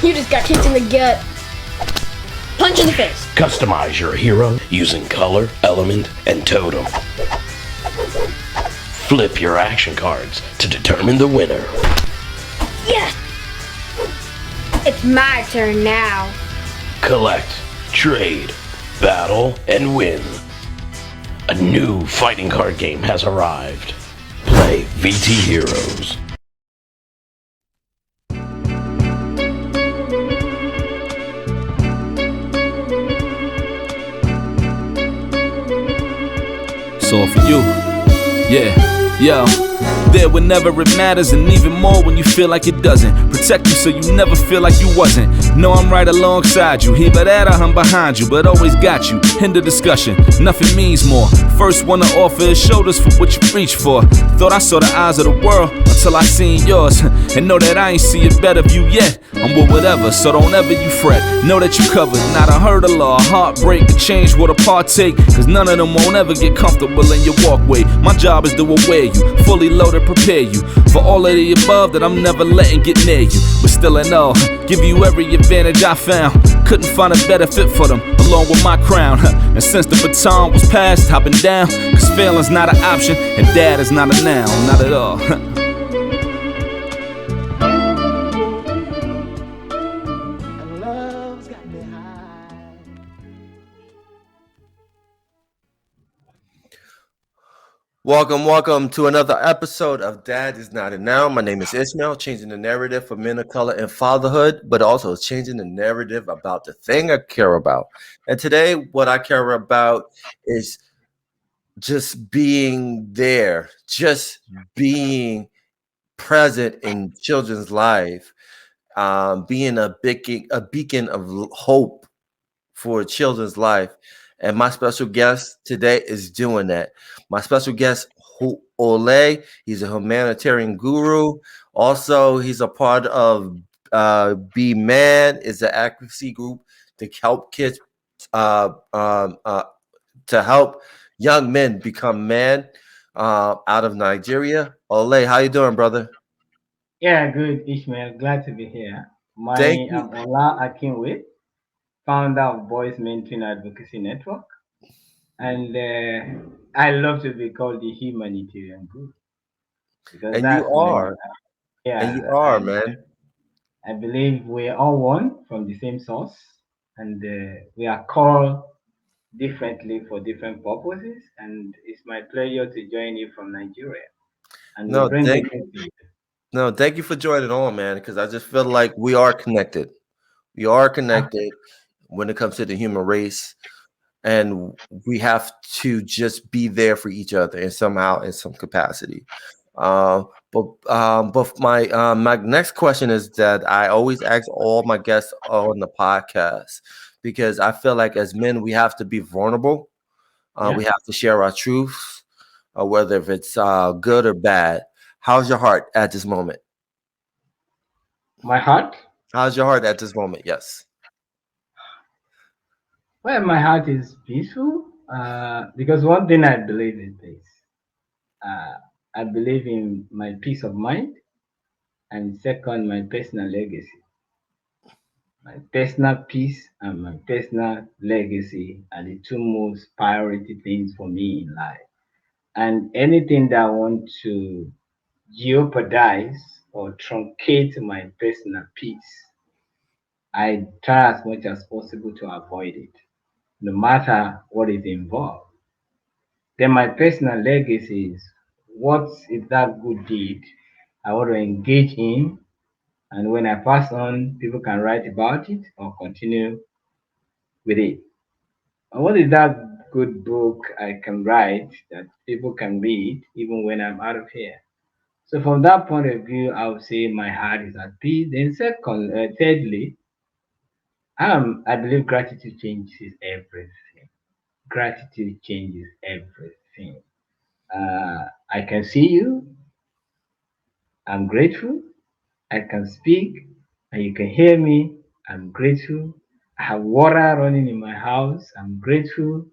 You just got kicked in the gut. Punch in the face. Customize your hero using color, element, and totem. Flip your action cards to determine the winner. Yes! It's my turn now. Collect, trade, battle, and win. A new fighting card game has arrived. Play VT Heroes. It's all for you. Yeah, yo. There whenever it matters, and even more when you feel like it doesn't. Protect you so you never feel like you wasn't. Know I'm right alongside you. Either that or I'm behind you, but always got you. End the discussion, nothing means more. First one to offer is shoulders for what you reach for. Thought I saw the eyes of the world until I seen yours. And know that I ain't see a better view yet. I'm with whatever, so don't ever you fret. Know that you covered, not a hurdle or a heartbreak. A change what a partake, cause none of them won't ever get comfortable in your walkway. My job is to aware you, fully loaded, prepare you for all of the above that I'm never letting get near you. But still in all, give you every advantage I found. Couldn't find a better fit for them, along with my crown. And since the baton was passed, hopping down, cause failing's not an option, and dad is not a noun, not at all. Welcome to another episode of Dad is Not a Noun. My name is Ishmael, changing the narrative for men of color and fatherhood, but also changing the narrative about the thing I care about. And today, what I care about is just being there, just being present in children's life, being a beacon of hope for children's life. And my special guest today is doing that. My special guest, Ola, he's a humanitarian guru. Also, he's a part of BMAN, is an advocacy group to help kids, to help young men become men out of Nigeria. Ola, how you doing, brother? Yeah, good, Ishmael. Glad to be here. Thank I'm you. Ola Akinwe, founder of Boys Mentoring Advocacy Network, and I love to be called the Humanitarian Guru because And you that's my are. And you yeah. are, man. I believe we're all one from the same source, and we are called differently for different purposes. And it's my pleasure to join you from Nigeria, and we No, bring thank good things to you. No, thank you for joining on, man, because I just feel like we are connected. We are connected when it comes to the human race, and we have to just be there for each other in somehow, in some capacity. But my next question is that I always ask all my guests on the podcast, because I feel like as men we have to be vulnerable. We have to share our truths, whether if it's good or bad. How's your heart at this moment? My heart. How's your heart at this moment? Yes. Well, my heart is peaceful because one thing I believe in is uh, I believe in my peace of mind, and second, my personal legacy. My personal peace and my personal legacy are the two most priority things for me in life. And anything that I want to jeopardize or truncate my personal peace, I try as much as possible to avoid it, no matter what is involved. Then my personal legacy is what is that good deed I want to engage in, and when I pass on, people can write about it or continue with it. And what is that good book I can write that people can read even when I'm out of here? So from that point of view, I would say my heart is at peace. Then thirdly, I believe gratitude changes everything. Gratitude changes everything. I can see you. I'm grateful. I can speak and you can hear me. I'm grateful. I have water running in my house. I'm grateful.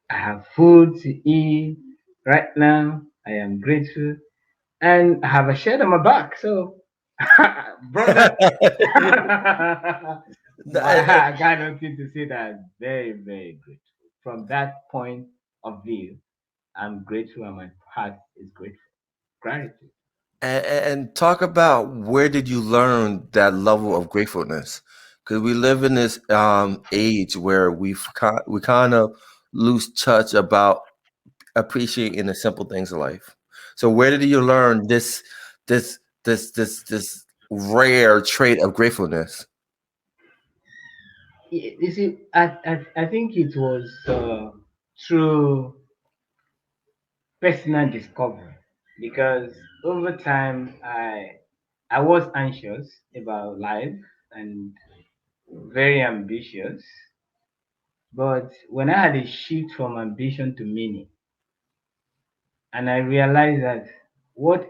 I have food to eat right now. I am grateful. And I have a shirt on my back. So Brother. No, But I got nothing to say that very, very grateful. From that point of view, I'm grateful and my heart is grateful. Gratitude. and talk about where did you learn that level of gratefulness? Because we live in this age where we kind of lose touch about appreciating the simple things of life. So where did you learn this rare trait of gratefulness? You see, I think it was through personal discovery because over time I was anxious about life and very ambitious. But when I had a shift from ambition to meaning, and I realized that what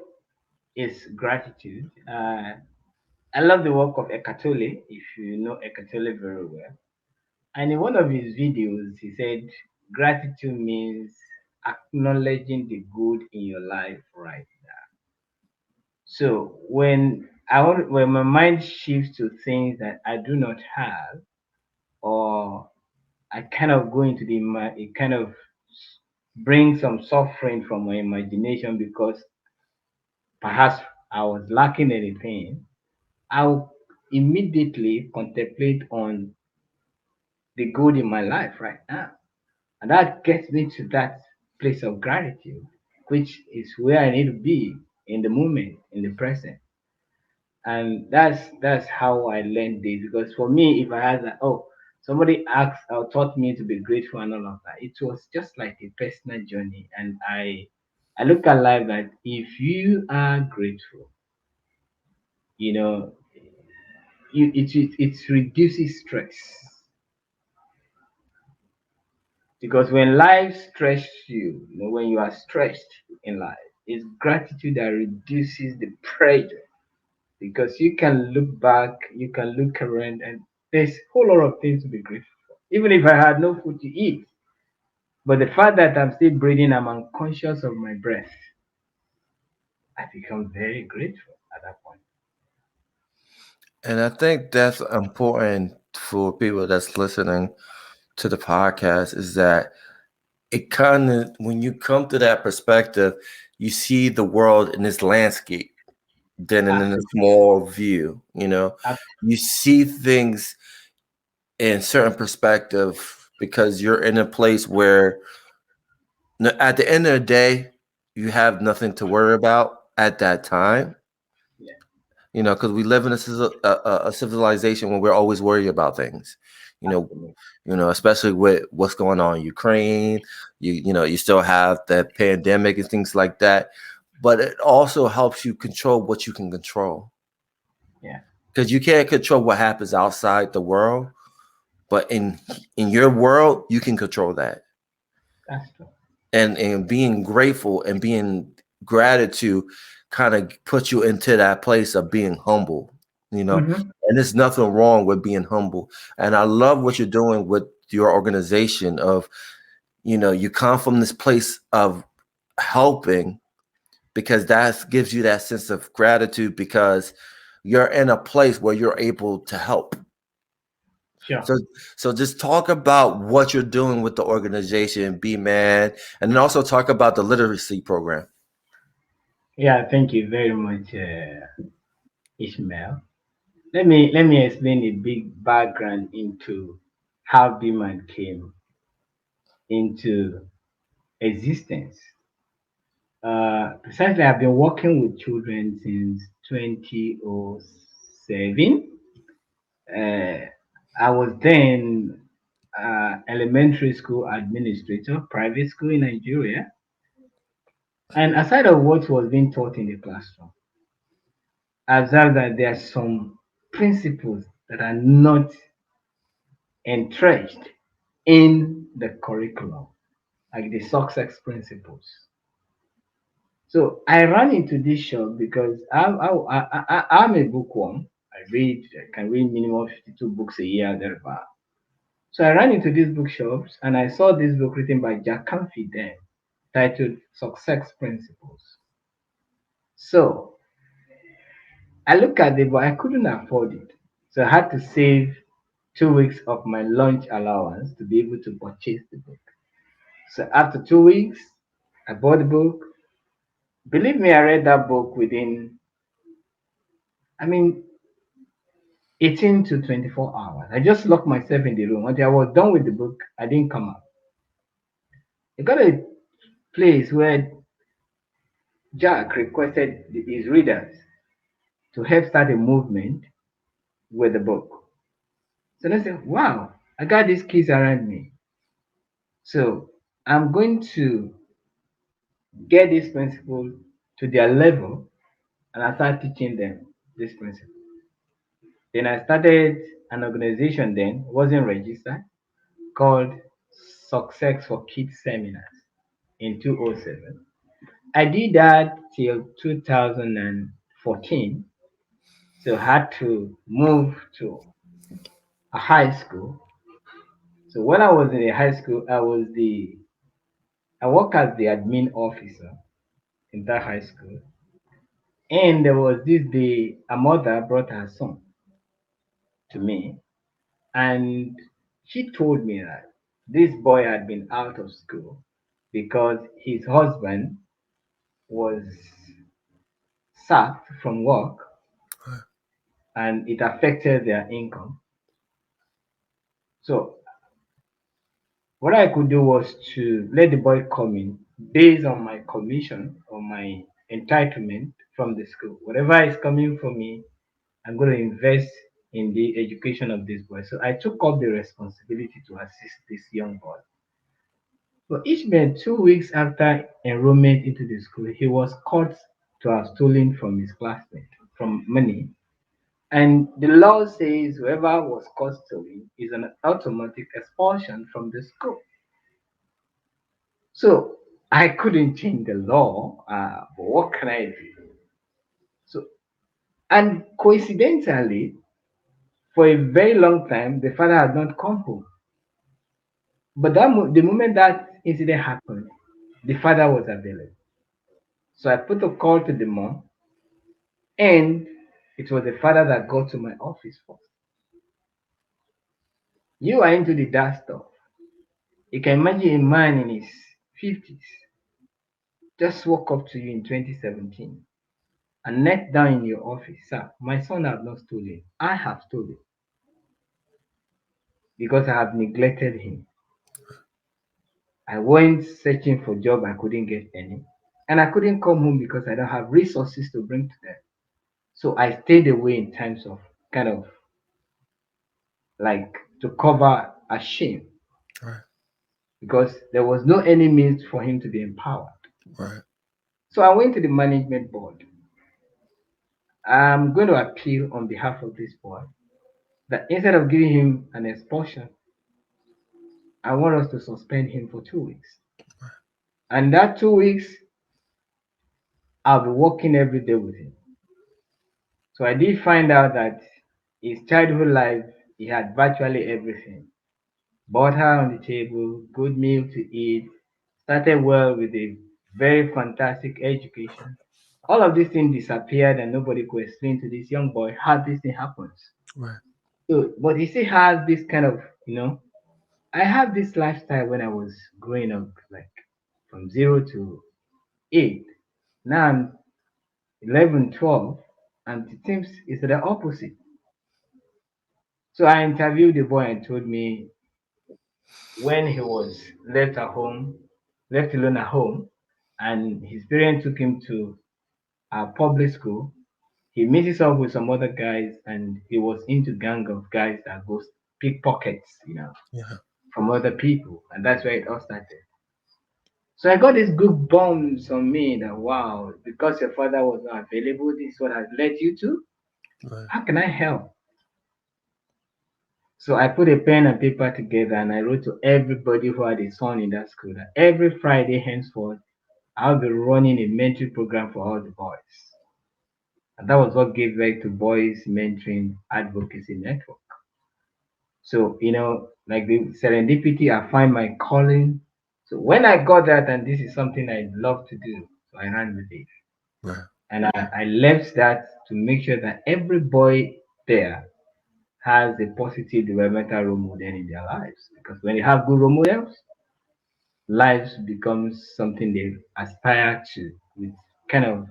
is gratitude, I love the work of Eckhart Tolle, if you know Eckhart Tolle very well. And in one of his videos, he said, gratitude means acknowledging the good in your life right now. So when my mind shifts to things that I do not have, or I kind of go into it kind of brings some suffering from my imagination because perhaps I was lacking anything, I'll immediately contemplate on the good in my life right now. And that gets me to that place of gratitude, which is where I need to be in the moment, in the present. And that's how I learned this. Because for me, if I had that, oh, somebody asked or taught me to be grateful and all of that, it was just like a personal journey. And I look at life that if you are grateful, you know, it reduces stress. Because when life stresses you, when you are stressed in life, it's gratitude that reduces the pressure. Because you can look back, you can look around, and there's a whole lot of things to be grateful for. Even if I had no food to eat, but the fact that I'm still breathing, I'm unconscious of my breath, I become very grateful at that point. And I think that's important for people that's listening to the podcast is that it kind of when you come to that perspective, you see the world in this landscape than in a Absolutely. small view. Ab- You see things in certain perspective because you're in a place where at the end of the day, you have nothing to worry about at that time. yeah, Because we live in a civilization where we're always worried about things. You know, absolutely. especially with what's going on in Ukraine. You still have the pandemic and things like that, but it also helps you control what you can control Yeah, because you can't control what happens outside the world, but in your world you can control that. that's true. And being grateful and being gratitude kind of puts you into that place of being humble, you know. Hmm. And there's nothing wrong with being humble. And I love what you're doing with your organization of, you come from this place of helping because that gives you that sense of gratitude because you're in a place where you're able to help. Sure. So just talk about what you're doing with the organization, BMAN, and then also talk about the literacy program. Yeah, thank you very much, Ishmael. Let me explain a big background into how BMAN came into existence. Precisely, I've been working with children since 2007. Uh, I was then elementary school administrator, private school in Nigeria. And aside of what was being taught in the classroom, I observed that there are some principles that are not entrenched in the curriculum, like the success principles. So I ran into this shop because I'm a bookworm. I can read minimum 52 books a year, thereabout. So I ran into these bookshops and I saw this book written by Jack Canfield then, titled Success Principles. So I look at it, but I couldn't afford it. So I had to save 2 weeks of my lunch allowance to be able to purchase the book. So after 2 weeks, I bought the book. Believe me, I read that book within, I mean, 18 to 24 hours. I just locked myself in the room. Until I was done with the book, I didn't come out. I got a place where Jack requested his readers to help start a movement with the book. So I said, wow, I got these kids around me. So I'm going to get this principle to their level and I start teaching them this principle. Then I started an organization then, wasn't registered, called Success for Kids Seminars in 2007. I did that till 2014. So I had to move to a high school. So when I was in the high school, I worked as the admin officer in that high school. And there was this day a mother brought her son to me and she told me that this boy had been out of school because his husband was sacked from work and it affected their income. So what I could do was to let the boy come in based on my commission or my entitlement from the school. Whatever is coming for me, I'm going to invest in the education of this boy. So I took up the responsibility to assist this young boy. But each man, 2 weeks after enrollment into the school, he was caught to have stolen from his classmate from money. And the law says whoever was caught stealing is an automatic expulsion from the school. So I couldn't change the law, but what can I do? So, and coincidentally, for a very long time, the father had not come home. But the moment that incident happened, the father was available. So I put a call to the mom, and it was the father that got to my office first. You are into the dark stuff. You can imagine a man in his 50s just walk up to you in 2017 and knelt down in your office. Sir, my son have not stolen. I have stolen because I have neglected him. I went searching for job. I couldn't get any. And I couldn't come home because I don't have resources to bring to them. So I stayed away in times of kind of like to cover a shame Right. because there was no any means for him to be empowered. Right. So I went to the management board. I'm going to appeal on behalf of this boy that instead of giving him an expulsion, I want us to suspend him for 2 weeks. And that 2 weeks, I'll be working every day with him. So I did find out that his childhood life, he had virtually everything. Butter on the table, good meal to eat, started well with a very fantastic education. All of these things disappeared and nobody could explain to this young boy how this thing happens. Right. So, but he still has this kind of, I have this lifestyle when I was growing up, like from 0 to 8. Now I'm 11, 12, and it seems it's the opposite. So I interviewed the boy and told me when he was left alone at home, and his parents took him to a public school, he mixes up with some other guys, and he was into gang of guys that goes pickpockets, Yeah. from other people, and that's where it all started. So I got these good bombs on me that wow, because your father was not available, this is what has led you to. Right. How can I help? So I put a pen and paper together and I wrote to everybody who had a son in that school that every Friday henceforth I'll be running a mentoring program for all the boys. And that was what gave birth to Boys Mentoring Advocacy Network. So, like the serendipity, I find my calling. So when I got that, and this is something I love to do, so I ran with it. Right. And I left that to make sure that every boy there has a positive developmental role model in their lives. Because when you have good role models, lives becomes something they aspire to with kind of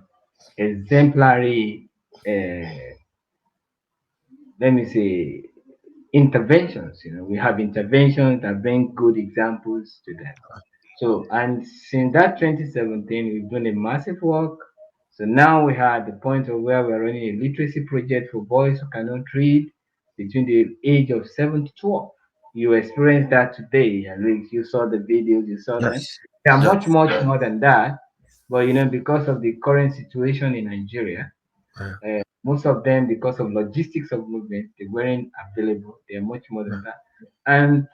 exemplary, uh, let me say, interventions. We have interventions that bring good examples to them. So, and since that 2017, we've done a massive work. So now we are at the point of where we're running a literacy project for boys who cannot read between the age of 7 to 12. You experienced that today, and you saw the videos, you saw that. Yes. They are Yes. much more than that. But because of the current situation in Nigeria, Yeah. most of them, because of logistics of movement, they weren't available. They are much more Yeah. than that. And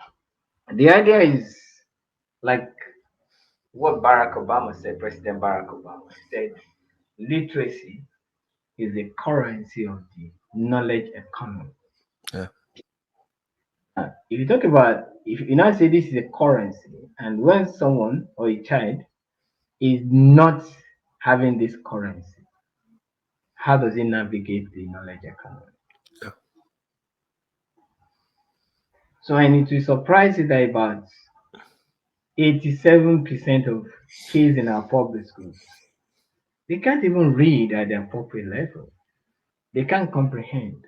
the idea is like what Barack Obama said, President Barack Obama said, literacy is the currency of the knowledge economy. Yeah. If you talk about, if you now say this is a currency, and when someone or a child is not having this currency, how does it navigate the knowledge economy? Yeah. So I need to surprise you that about 87% of kids in our public schools, they can't even read at the appropriate level. They can't comprehend.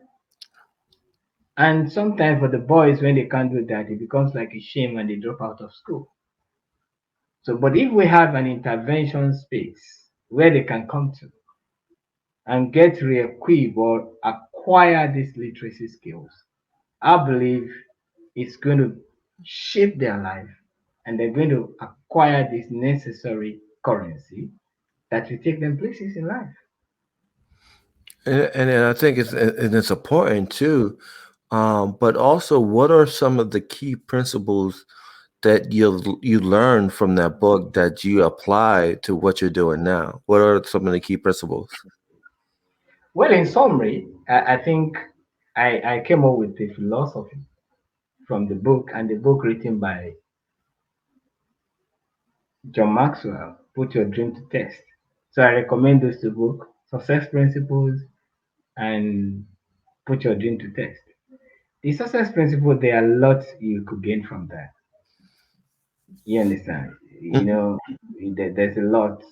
And sometimes for the boys, when they can't do that, it becomes like a shame and they drop out of school. So, but if we have an intervention space where they can come to and get re-equipped or acquire these literacy skills, I believe it's going to shape their life and they're going to acquire this necessary currency that will take them places in life. And I think it's important too. But also, what are some of the key principles that you learned from that book that you apply to what you're doing now? What are some of the key principles? Well, in summary, I think I came up with a philosophy from the book, and the book written by John Maxwell, Put Your Dream to Test. So I recommend those two books, Success Principles and Put Your Dream to Test. The success principle, there are lots you could gain from that. You understand? Mhm. There's a lot.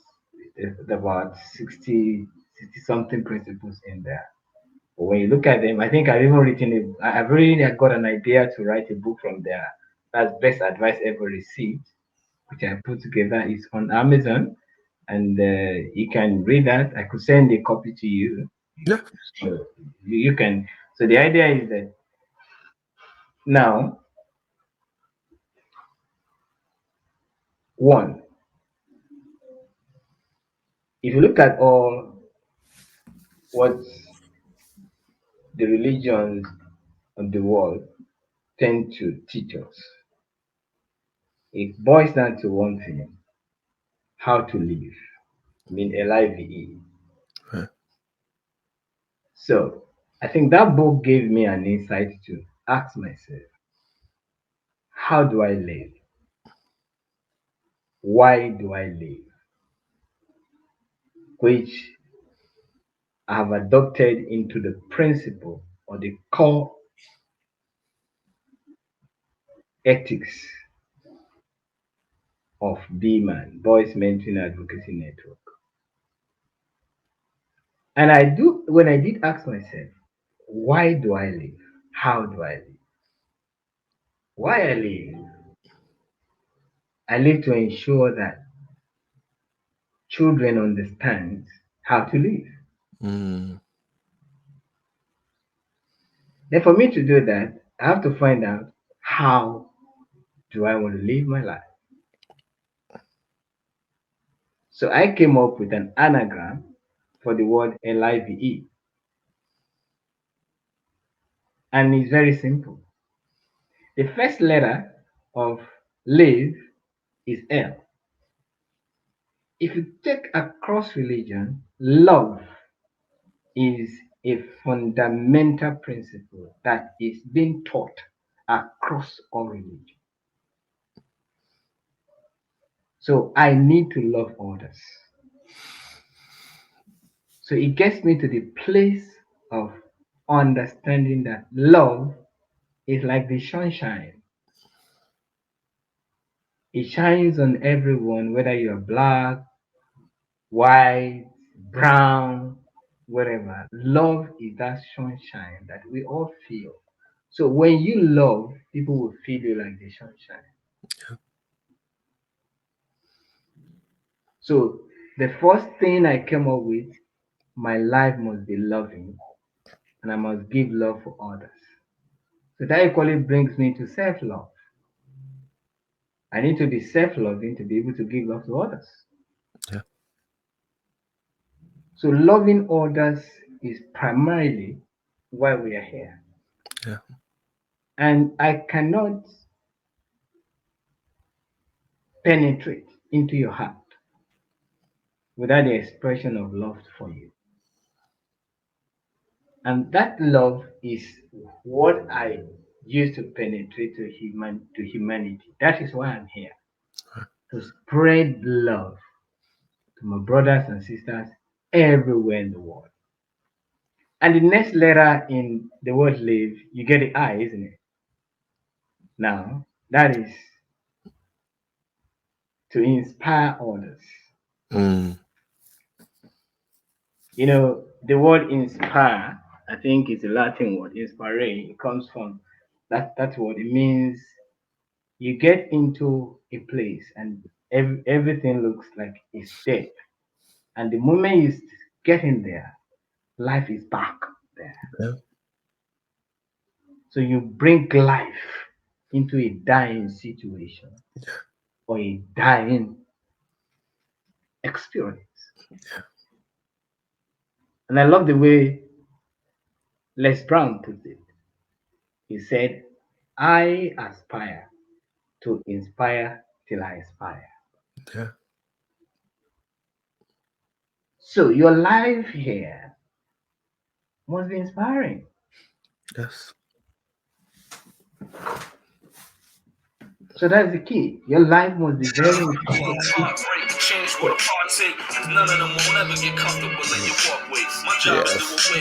There's about 60 something principles in there. But when you look at them, I think I've even I've really got an idea to write a book from there. That's best advice ever received, which I put together. It's on Amazon, and you can read that. I could send a copy to you. Yeah. So you can. So the idea is that now, one, if you look at all what the religions of the world tend to teach us, it boils down to one thing: how to live. I mean, LIVE. Right. So I think that book gave me an insight to ask myself, how do I live? Why do I live? Which I have adopted into the principle or the core ethics of BMAN, Boys Mentoring Advocacy Network. And when I did ask myself, why do I live? How do I live? Why I live? I live to ensure that children understand how to live. Mm. Then for me to do that, I have to find out how do I want to live my life. So I came up with an anagram for the word LIVE. And it's very simple. The first letter of live is L. If you take across religion, love is a fundamental principle that is being taught across all religions. So I need to love others. So it gets me to the place of understanding that love is like the sunshine. It shines on everyone, whether you're black, white, brown, whatever. Love is that sunshine that we all feel. So when you love, people will feel you like the sunshine. So the first thing I came up with, my life must be loving and I must give love for others. So that equally brings me to self-love. I need to be self-loving to be able to give love to others. Yeah. So loving others is primarily why we are here. Yeah. And I cannot penetrate into your heart without the expression of love for you. And that love is what I use to penetrate to humanity. That is why I'm here. To spread love to my brothers and sisters everywhere in the world. And the next letter in the word live, you get the I, isn't it? Now, that is to inspire others. Mm. You know, the word inspire, I think it's a Latin word, inspire. It comes from that word. It means you get into a place and everything looks like it's dead. And the moment you get in there, life is back there. Yeah. So you bring life into a dying situation or a dying experience. And I love the way Les Brown puts it. He said, I aspire to inspire till I expire. Yeah. So your life here must be inspiring. Yes. So that's the key. Your life must be very inspiring. Yes.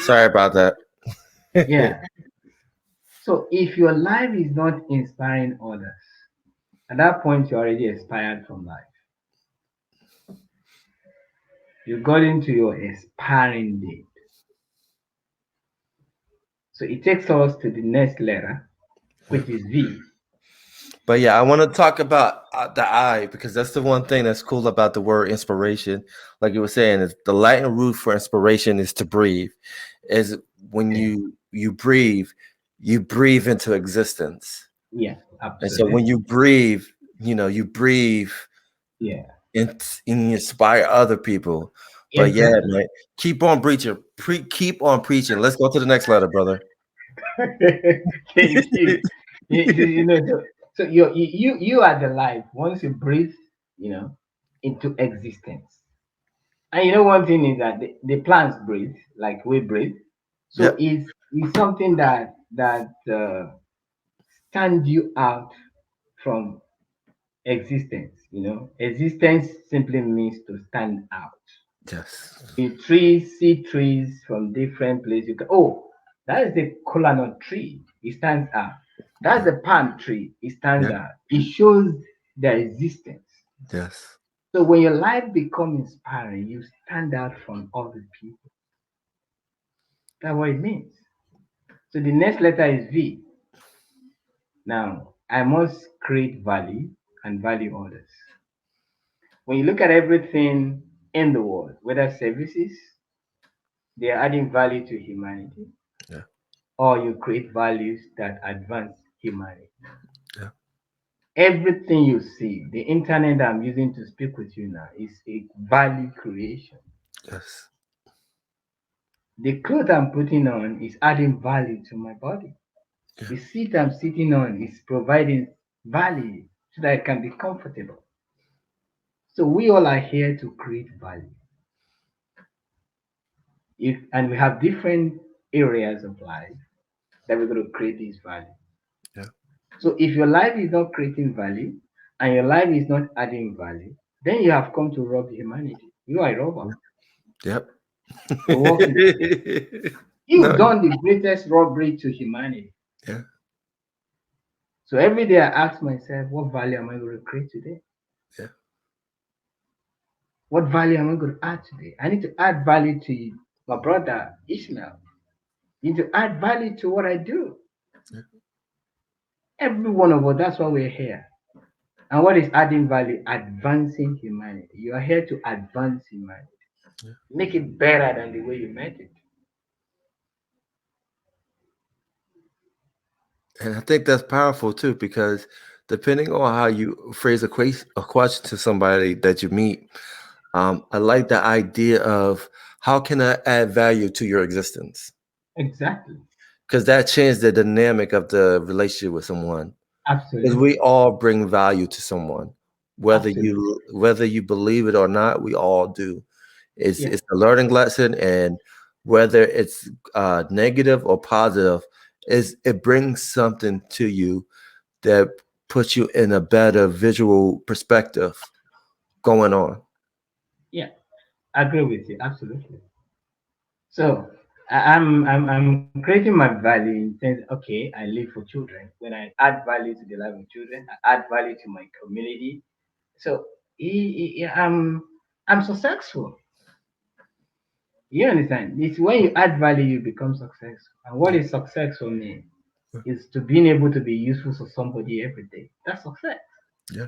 Sorry about that. Yeah. So if your life is not inspiring others, at that point you're already expired from life. You got into your expiring date. So it takes us to the next letter, which is V. But yeah, I want to talk about the I, because that's the one thing that's cool about the word inspiration. Like you were saying, is the Latin root for inspiration is to breathe. Is when Yeah, you breathe, you breathe into existence. yeah, And so when absolutely. you breathe, you breathe Yeah, and inspire other people. But yeah, exactly. man, keep on preaching. Keep on preaching. Let's go to the next letter, brother. Thank you. You know, so you are the life. Once you breathe, you know, into existence. And you know, one thing is that the plants breathe like we breathe. So Yep. it's something that stands you out from existence. You know, existence simply means to stand out. Yes. The trees, see trees from different places. You can, oh, that is the kola nut tree. It stands out. That's the palm tree. It stands Yep. out. It shows their existence. Yes. So when your life becomes inspiring, you stand out from other people. That's what it means. So the next letter is V. Now, I must create value and value others. When you look at everything in the world, whether services, they are adding value to humanity, Yeah. or you create values that advance humanity. Yeah. Everything you see, the internet that I'm using to speak with you now is a value creation. Yes. The clothes I'm putting on is adding value to my body. Yeah. The seat I'm sitting on is providing value so that I can be comfortable. So we all are here to create value. And we have different areas of life that we're going to create this value. Yeah. So if your life is not creating value and your life is not adding value, then you have come to rob humanity. You are a robber. Yep. for working together. No, You've done the greatest robbery to humanity. yeah, So every day I ask myself, what value am I going to create today? yeah, What value am I going to add today? I need to add value to my brother Ishmael. I need to add value to what I do. yeah, Every one of us, that's why we're here. And what is adding value? Advancing humanity. You are here to advance humanity. yeah. Make it better than the way you met it. And I think that's powerful too, because depending on how you phrase a question to somebody that you meet, I like the idea of how can I add value to your existence? Exactly. Because that changed the dynamic of the relationship with someone. Because we Absolutely. all bring value to someone, Absolutely. whether you believe it or not, we all do. Yeah. It's a learning lesson, and whether it's negative or positive, is it brings something to you that puts you in a better visual perspective going on. Yeah. I agree with you. Absolutely. So I'm creating my value in sense, okay, I live for children. When I add value to the life of children, I add value to my community. So I'm successful. You understand? It's when you add value you become successful. And what Yeah, is success for me is to being able to be useful to somebody every day. That's success. yeah,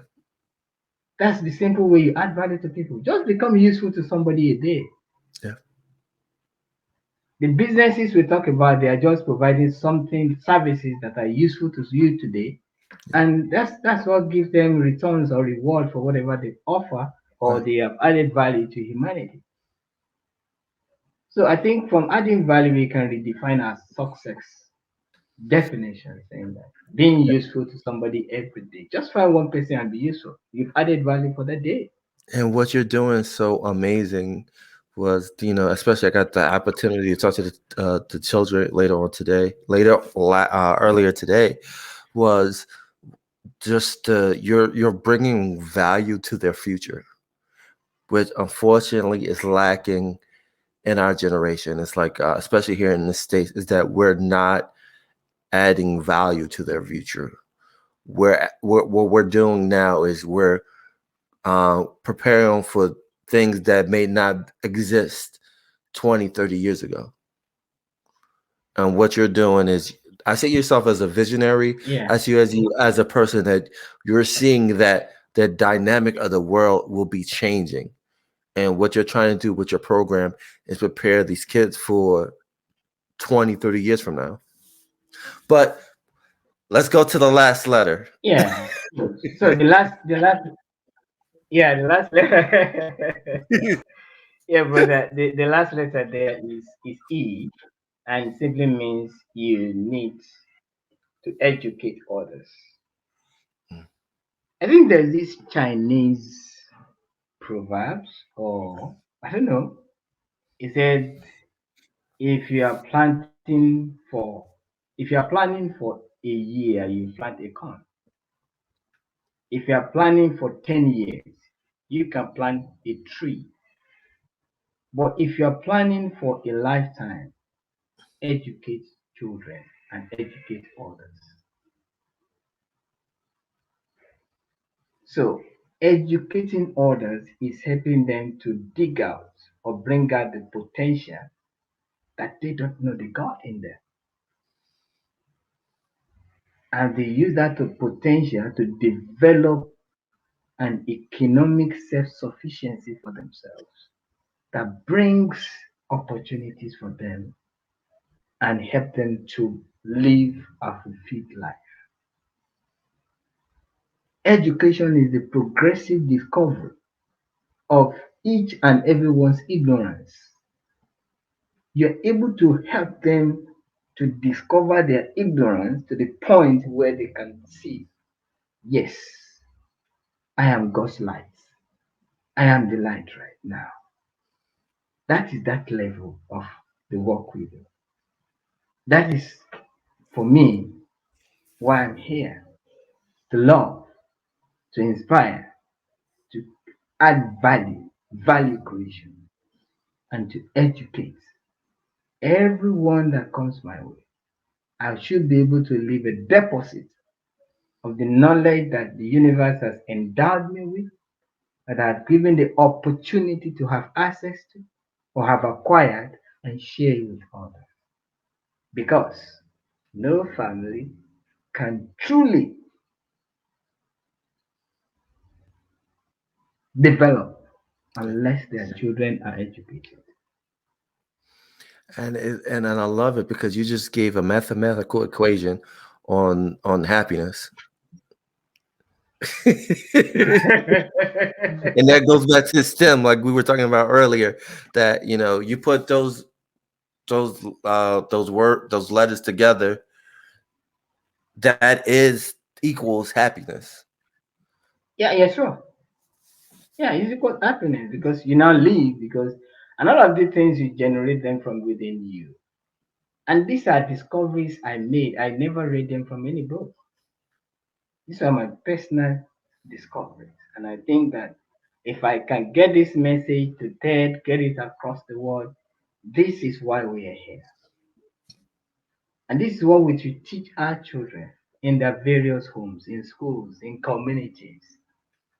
That's the simple way you add value to people. Just become useful to somebody a day. yeah, The businesses we talk about, they are just providing something, services that are useful to you today, yeah. and that's what gives them returns or reward for whatever they offer or Right. they have added value to humanity. So I think from adding value, we can redefine our success definition, saying that being useful to somebody every day. Just find one person and be useful. You've added value for the day. And what you're doing so amazing was, especially I got the opportunity to talk to the children later on today, earlier today, was just you're bringing value to their future, which unfortunately is lacking in our generation. It's like, especially here in the States, is that we're not adding value to their future. What we're doing now is we're preparing for things that may not exist 20, 30 years ago. And what you're doing is, I see yourself as a visionary. Yeah, I see you as a person that you're seeing that the dynamic of the world will be changing. And what you're trying to do with your program is prepare these kids for 20, 30 years from now. But let's go to the last letter. yeah. So the last letter. Yeah, brother. The last letter there is E, and simply means you need to educate others. I think there's this Chinese proverbs, or I don't know. It said if you are planting for a year, you plant a corn. If you are planning for 10 years, you can plant a tree. But if you are planning for a lifetime, educate children and educate others. So, educating others is helping them to dig out or bring out the potential that they don't know they got in them. And they use that to potential to develop an economic self-sufficiency for themselves that brings opportunities for them and help them to live a fulfilled life. Education is the progressive discovery of each and everyone's ignorance. You're able to help them to discover their ignorance to the point where they can see, yes, I am God's light. I am the light right now. That is that level of the work we do. That is, for me, why I'm here to love, to inspire, to add value, value creation. and to educate everyone that comes my way. I should be able to leave a deposit of the knowledge that the universe has endowed me with, that I've given the opportunity to have access to or have acquired, and share it with others. Because no family can truly develop unless their children are educated. And I love it because you just gave a mathematical equation on happiness. And that goes back to STEM, like we were talking about earlier, that you put those letters together, that is equals happiness. Yeah, yeah, sure. Yeah, it's equal happiness because you now live because and all of the things you generate them from within you. And these are discoveries I made. I never read them from any book. These are my personal discoveries. And I think that if I can get this message to TED, get it across the world, this is why we are here. And this is what we should teach our children in their various homes, in schools, in communities,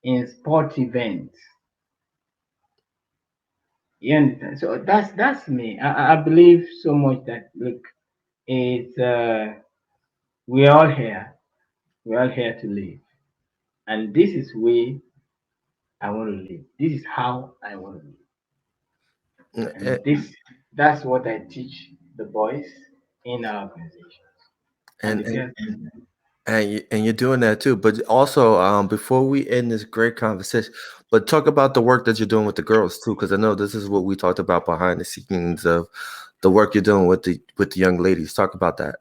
in sport events. You understand? So that's me. I believe so much that look, it's we're all here. We're all here to live. And this is way I want to live. This is how I want to live. and And that's what I teach the boys in our organizations and and the and, girls. and you're doing that too. But also, before we end this great conversation, but talk about the work that you're doing with the girls too, because I know this is what we talked about behind the scenes of the work you're doing with the young ladies. Talk about that.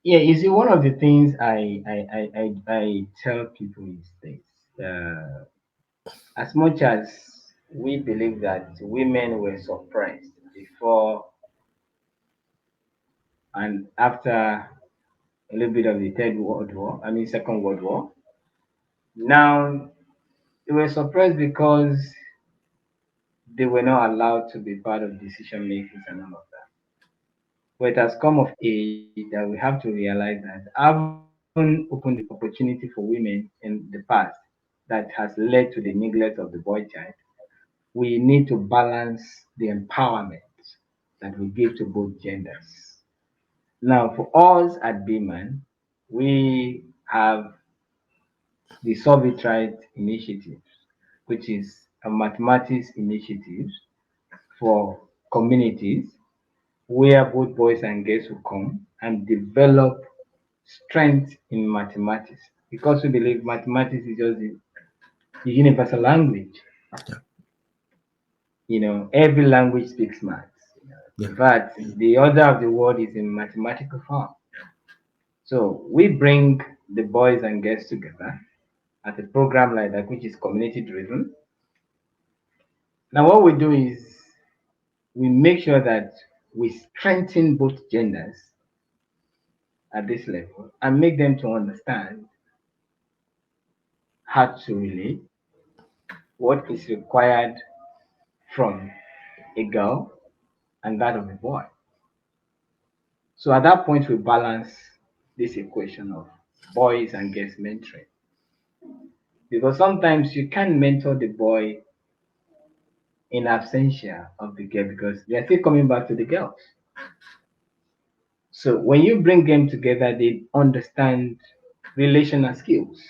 Yeah, you see, one of the things I tell people is this. As much as we believe that women were suppressed before and after a little bit of the Third World War, I mean Second World War, now they were suppressed because they were not allowed to be part of decision makings and all of that. But it has come of age that we have to realize that having opened the opportunity for women in the past that has led to the neglect of the boy child, we need to balance the empowerment that we give to both genders. Now, for us at BMAN, we have the Soviet Initiative, which is a mathematics initiative for communities where both boys and girls will come and develop strength in mathematics because we believe mathematics is just the universal language. Every language speaks maths. Yeah. In fact, the order of the world is in mathematical form. So we bring the boys and girls together at a program like that, which is community driven. Now, what we do is we make sure that we strengthen both genders at this level and make them to understand how to relate, what is required from a girl and that of a boy. So at that point, we balance this equation of boys and girls mentoring. Because sometimes you can't mentor the boy in absentia of the girl because they are still coming back to the girls. So when you bring them together, they understand relational skills.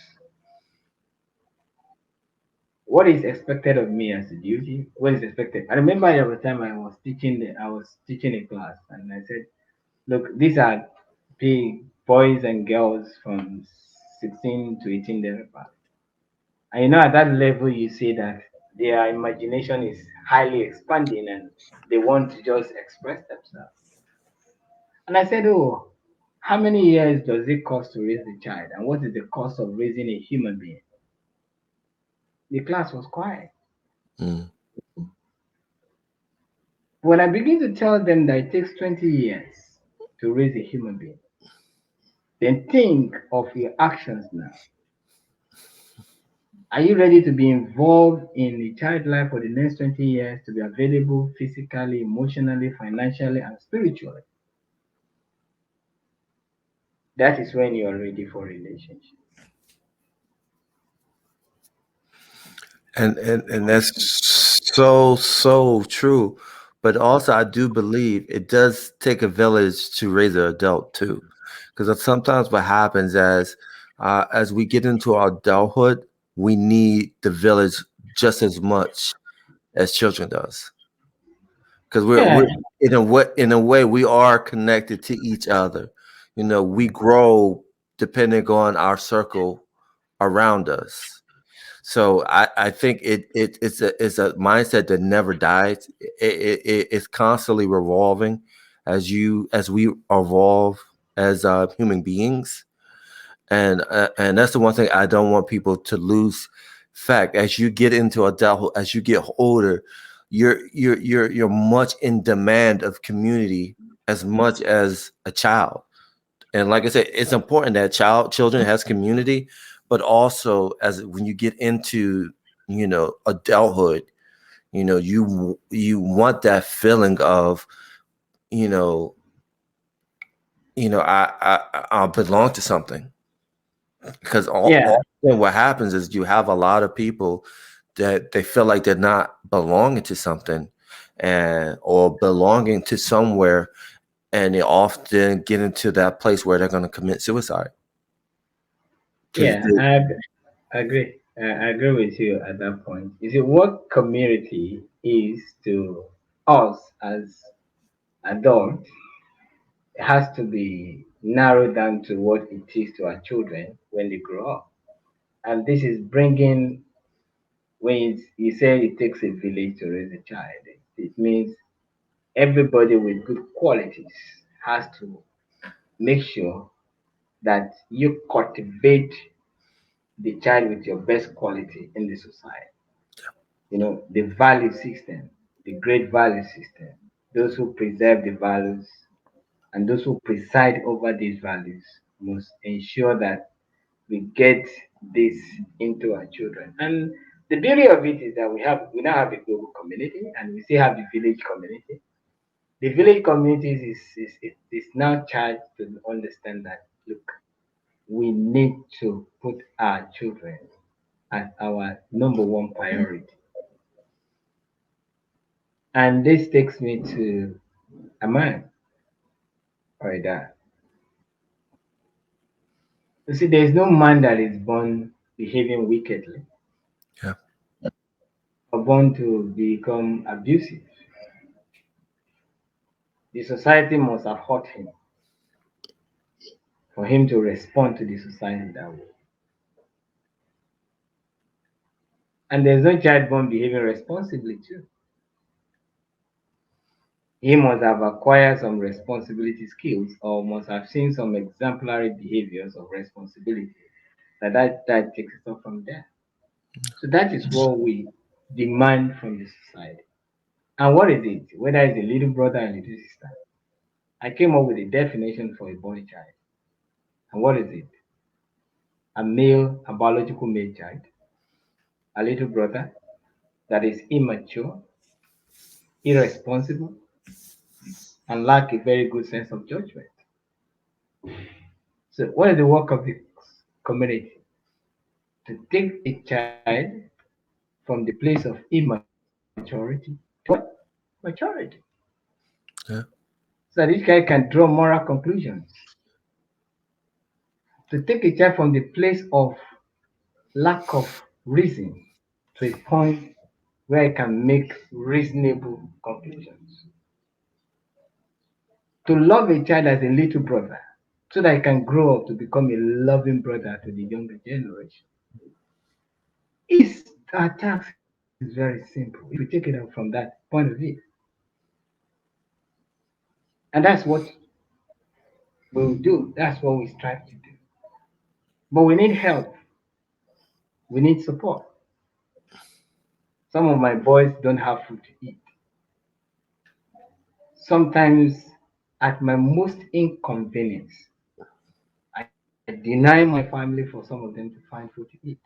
What is expected of me as a duty? What is expected? I remember there was a time I was teaching a class and I said, look, these are big boys and girls from 16 to 18 thereabout. And at that level you see that their imagination is highly expanding and they want to just express themselves. And I said, oh, how many years does it cost to raise a child? And what is the cost of raising a human being? The class was quiet. Mm. When I begin to tell them that it takes 20 years to raise a human being, then think of your actions now. Are you ready to be involved in a child life for the next 20 years to be available physically, emotionally, financially, and spiritually? That is when you are ready for relationship. And that's so true. But also, I do believe it does take a village to raise an adult too, because sometimes what happens as we get into our adulthood, we need the village just as much as children does, because Yeah, we're in a way we are connected to each other. You know, we grow depending on our circle around us. So I think it's a mindset that never dies. It's constantly revolving as we evolve as human beings, and that's the one thing I don't want people to lose fact. As you get into adulthood, as you get older, you're much in demand of community as much as a child. And like I said, it's important that children has community, but also as when you get into adulthood, you want that feeling of you know I belong to something, because yeah, often what happens is you have a lot of people that they feel like they're not belonging to something and or belonging to somewhere, and they often get into that place where they're going to commit suicide because yeah. I agree. I agree with you at that point. You see, what community is to us as adults has to be narrowed down to what it is to our children when they grow up. And this is bringing, when you say it takes a village to raise a child, it means everybody with good qualities has to make sure that you cultivate the child with your best quality in the society. You know, the value system, the great value system, those who preserve the values and those who preside over these values must ensure that we get this into our children. And the beauty of it is that we now have a global community and we still have the village community. The village communities is now charged to understand that look, we need to put our children as our number one priority. And this takes me to a man or a dad. You see, there is no man that is born behaving wickedly yeah. or born to become abusive. The society must have hurt him for him to respond to the society that way. And there's no child born behaving responsibly too. He must have acquired some responsibility skills or must have seen some exemplary behaviors of responsibility that takes it off from there. So that is what we demand from the society. And what is it? Whether it's a little brother and little sister. I came up with a definition for a boy child. And what is it? A biological male child, a little brother that is immature, irresponsible, and lack a very good sense of judgment. So what is the work of the community? To take a child from the place of immaturity to what? Maturity. Yeah. So that this child can draw moral conclusions. To take a child from the place of lack of reason to a point where I can make reasonable conclusions. To love a child as a little brother so that I can grow up to become a loving brother to the younger generation. Is our task is very simple if we take it out from that point of view. And that's what we'll do. That's what we strive to do. But we need help. We need support. Some of my boys don't have food to eat. Sometimes, at my most inconvenience, I deny my family for some of them to find food to eat.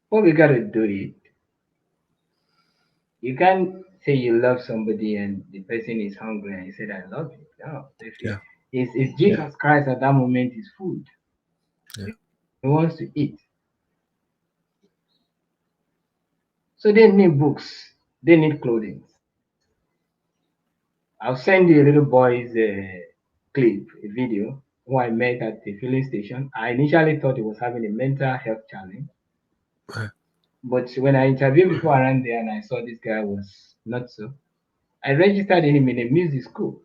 what we gotta do it. You can't say you love somebody and the person is hungry and you said I love you. No, Yeah. it's Jesus Christ at that moment is food. Yeah. He wants to eat. So they need books. They need clothing. I'll send you a little boy's clip, a video, who I met at the filling station. I initially thought he was having a mental health challenge, Right. but when I interviewed before I ran there and I saw this guy was not so, I registered him in a music school.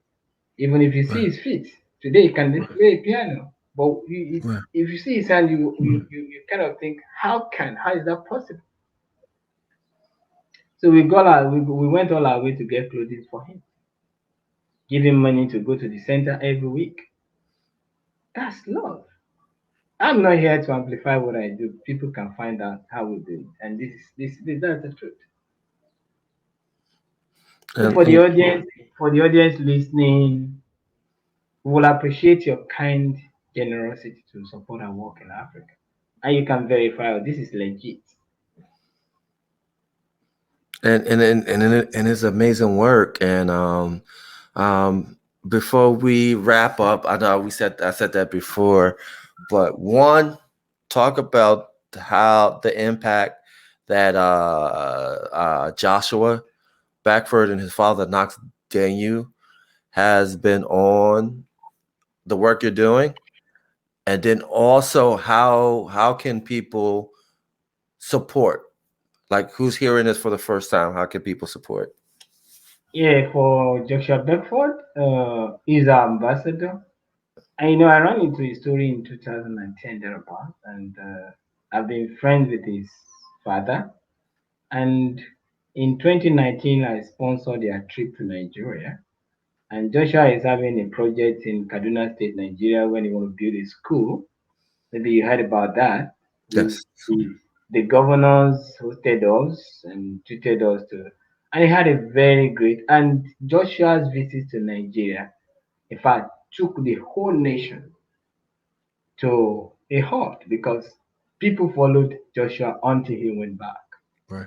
Even if you see Right. his feet, today he can play piano. But Right. if you see his hand, you kind of think, how is that possible? So we went all our way to get clothing for him, give him money to go to the center every week. That's love. I'm not here to amplify what I do. People can find out how we do it, and this that's the truth. So And for the audience listening, we will appreciate your kind generosity to support our work in Africa, and you can verify oh, this is legit. and it's amazing work. And um, before we wrap up, I know I said that before, but one, talk about how the impact that Joshua Backford and his father Knox Danu has been on the work you're doing, and then also how can people support? Like, who's hearing this for the first time? How can people support? Yeah, for Joshua Beckford, he's our ambassador. And I ran into his story in 2010 thereabout, and I've been friends with his father. And in 2019, I sponsored their trip to Nigeria. And Joshua is having a project in Kaduna State, Nigeria, when he want to build a school. Maybe you heard about that. We, Yes. the governors hosted us and treated us to, and he had a very great. And Joshua's visit to Nigeria, in fact, took the whole nation to a halt because people followed Joshua until he went back. Right.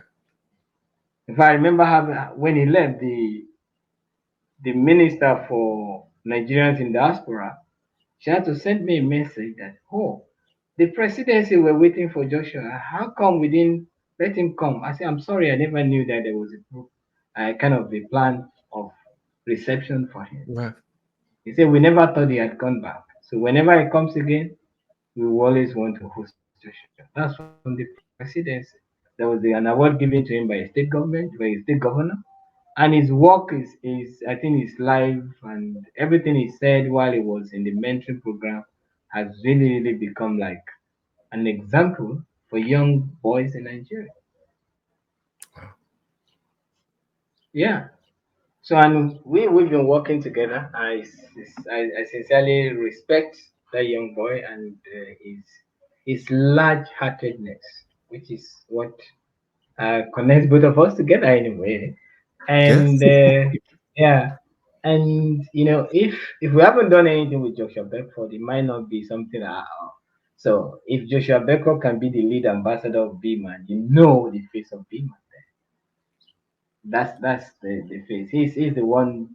If I remember when he left, the minister for Nigerians in diaspora, she had to send me a message that, oh, the presidency were waiting for Joshua. How come we didn't let him come? I said, I'm sorry, I never knew that there was kind of a plan of reception for him. Right. He said, we never thought he had gone back. So whenever he comes again, we will always want to host Joshua. That's from the presidency. There was an award given to him by a state government, by a state governor. And his work is I think his life and everything he said while he was in the mentoring program has really become like an example for young boys in Nigeria. Yeah. So and we've been working together. I sincerely respect that young boy and his large-heartedness, which is what connects both of us together in a way. And Yes. yeah, and if we haven't done anything with Joshua Beckford, it might not be something at all. So if Joshua Beckford can be the lead ambassador of BMAN, you know the face of BMAN. That's the face. He's the one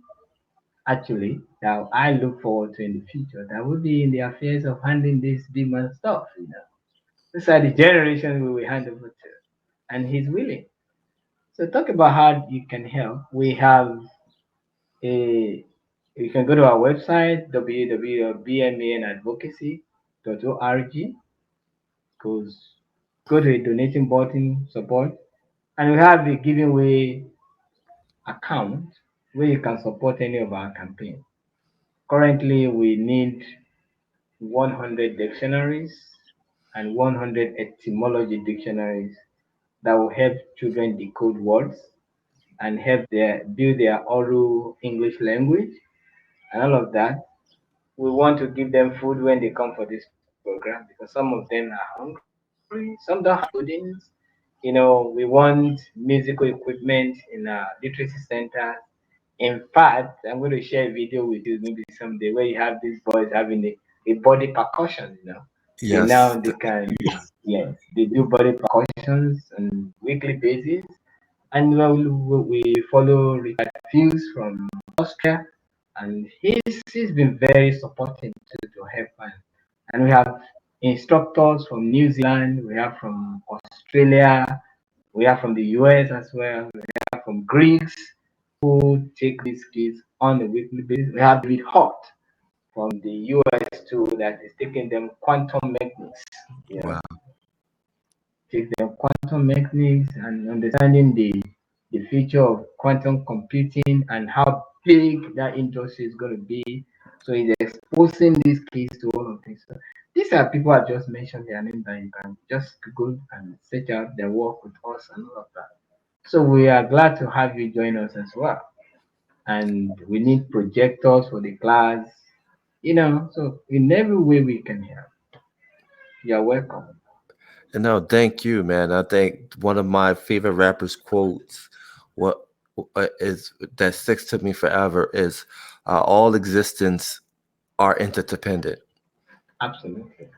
actually that I look forward to in the future. That will be in the affairs of handling this BMAN stuff. These are the generations we will hand over to, and he's willing. So talk about how you can help. We have a you can go to our website www.bmanadvocacy.org. Goes go to a donating button support, and we have a giving away account where you can support any of our campaign. Currently, we need 100 dictionaries and 100 etymology dictionaries that will help children decode words and help their build their oral English language and all of that. We want to give them food when they come for this program because some of them are hungry, some don't have clothing. We want musical equipment in our literacy centers. In fact, I'm going to share a video with you maybe someday where you have these boys having a body percussion. So now Yes. they can, yes, they do body percussions on weekly basis. And we follow Richard Fields from Austria, and he's been very supportive to help us. And we have instructors from New Zealand, we have from Australia, we have from the US as well, we have from Greece who take these kids on a weekly basis. We have David Hart from the US too that is taking them quantum mechanics, you know, Wow. take them quantum mechanics and understanding the future of quantum computing and how big that industry is going to be. So he's exposing these kids to all of this. So these are people I just mentioned their name that you can just Google and search out their work with us and all of that. So we are glad to have you join us as well. And we need projectors for the class, so in every way we can help. You're welcome. And no, thank you, man. I think one of my favorite rappers' quotes, what is that sticks to me forever is, "All existence are interdependent." Absolutely.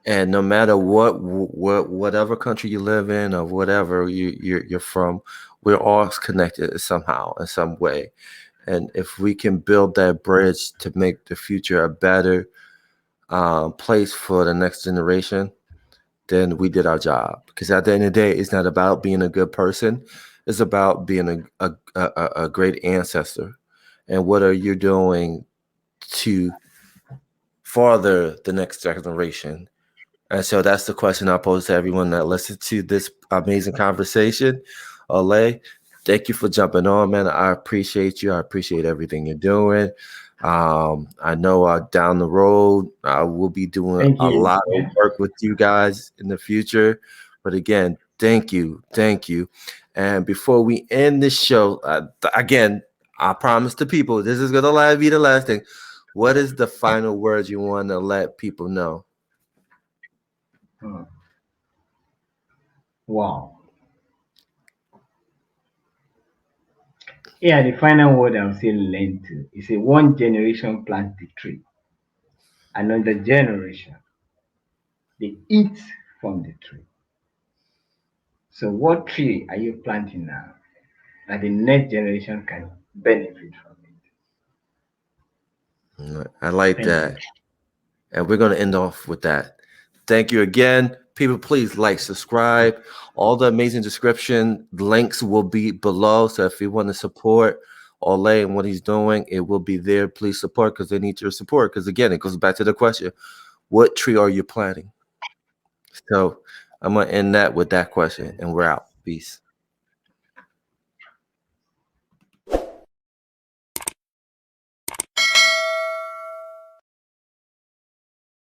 And no matter whatever country you live in or whatever you're from, we're all connected somehow in some way. And if we can build that bridge to make the future a better place for the next generation, then we did our job. Because at the end of the day, it's not about being a good person; it's about being a great ancestor. And what are you doing to further the next generation? And so that's the question I pose to everyone that listens to this amazing conversation. Ole, thank you for jumping on, man. I appreciate you. I appreciate everything you're doing. I know down the road, I will be doing Thank a you. lot of Yeah. work with you guys in the future. But again, thank you. Thank you. And before we end this show, again, I promise the people, this is going to be the last thing. What is the final words you want to let people know? Hmm. Wow. Yeah, the final word I'll say learn to is a one generation plant the tree, another generation they eat from the tree. So what tree are you planting now that the next generation can benefit from it? I like Thank you. that. And we're going to end off with that. Thank you again. People, please like, subscribe. All the amazing description links will be below. So if you want to support Ole and what he's doing, it will be there. Please support because they need your support. Because again, it goes back to the question, what tree are you planting? So I'm going to end that with that question and we're out. Peace.